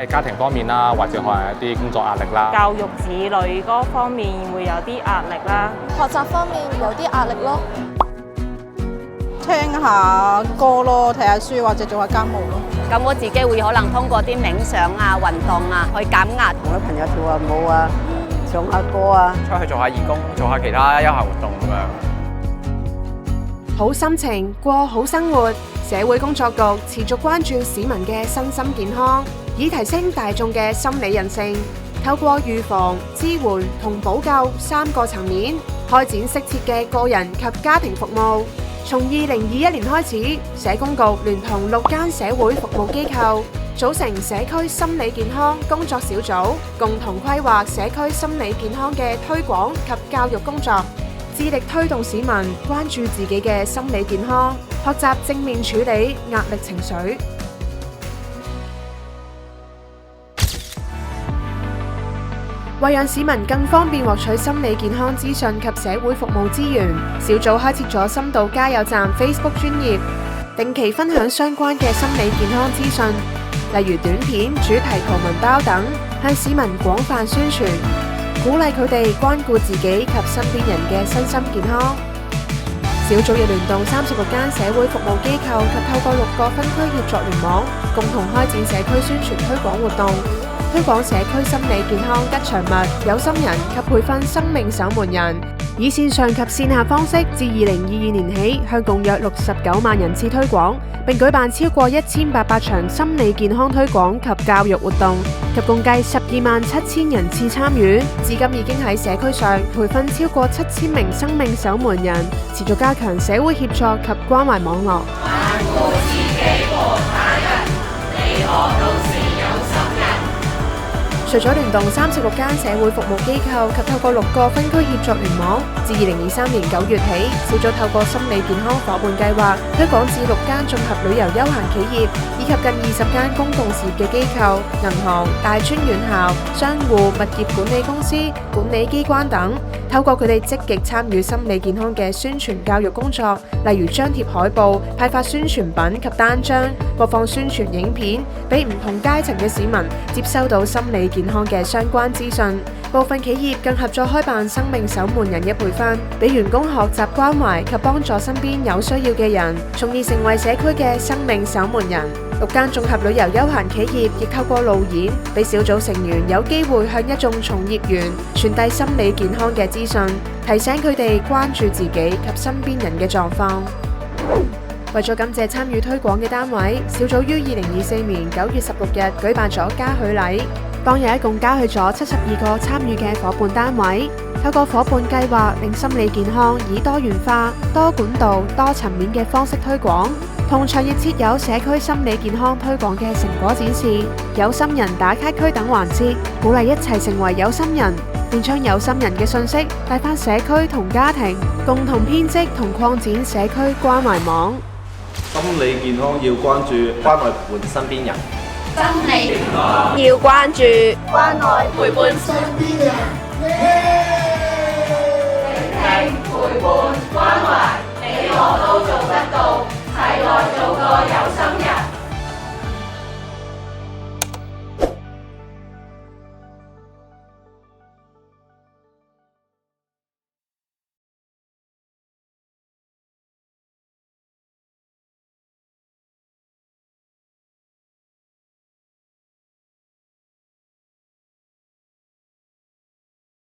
家庭方面啦，或者可能一啲工作壓力啦。教育子女嗰方面會有啲壓力啦，學習方面有啲壓力咯。聽下歌咯，睇下書或者做下家務咯。咁我自己會可能通過啲冥想啊、運動啊去減壓，同啲朋友跳下舞啊、唱下歌啊，出去做下義工，做下其他休閒活動咁樣。好心情過好生活，社會工作局持續關注市民嘅身心健康，以提升大眾嘅心理韌性。透過預防、支援同補救3個層面，開展適切嘅個人及家庭服務。從2021年開始，社工局聯同6間社會服務機構組成社區心理健康工作小組，共同規劃社區心理健康嘅推廣及教育工作，致力推動市民關注自己嘅心理健康，學習正面處理壓力情緒。為讓市民更方便獲取心理健康資訊及社會服務資源，小組開設咗深度加油站 Facebook 專頁，定期分享相關嘅心理健康資訊，例如短片、主題圖文包等，向市民廣泛宣傳，鼓勵佢哋關顧自己及身邊人嘅身心健康。小組亦聯動36間社會服務機構及透過6個分區協作聯網，共同開展社區宣傳推廣活動，推廣社區心理健康吉祥物、有心人及培訓生命守門人，以線上及線下方式自2022年起向共約69萬人次推廣，並舉辦超過1800場心理健康推廣及教育活動，及共計127000人次參與。至今已經喺社區上培訓超過7000名生命守門人，持續加強社會協作及關懷網絡。關顧自己和他人，你我都是有心人。除咗聯動36間社會服務機構及透過6個分區協作聯網，自2023年9月起，小組透過心理健康夥伴計劃推廣至6間綜合旅遊休閒企業，以及近20間公共事業嘅機構、銀行、大專院校、商戶、物業管理公司、管理機關等，透過佢哋積極參與心理健康嘅宣傳教育工作，例如張貼海報、派發宣傳品及單張、播放宣傳影片，俾唔同階層嘅市民接收到心理健康嘅相關資訊。部分企業更合作開辦生命守門人嘅培訓，俾員工學習關懷及幫助身邊有需要嘅人，從而成為社區嘅生命守門人。6間綜合旅遊休閒企業亦透過路演，俾小組成員有機會向一眾從業員傳遞心理健康嘅資訊，提醒佢哋關注自己及身邊人嘅狀況。為咗感謝參與推廣嘅單位，小組於2024年9月16日舉辦咗嘉許禮。當日一共嘉許咗72個參與嘅伙伴單位，透過伙伴計劃，令心理健康以多元化、多管道、多層面嘅方式推廣。同場亦設有社區心理健康推廣嘅成果展示、有心人打卡區等環節，鼓勵一齊成為有心人，並將有心人嘅信息帶返社區同家庭，共同編織同擴展社區關懷網。心理健康要關注，關愛陪伴身邊人。心理健康要關注，關愛陪伴身邊人。聆聽、陪伴、關懷，你我都做得到，齊來做個有心人。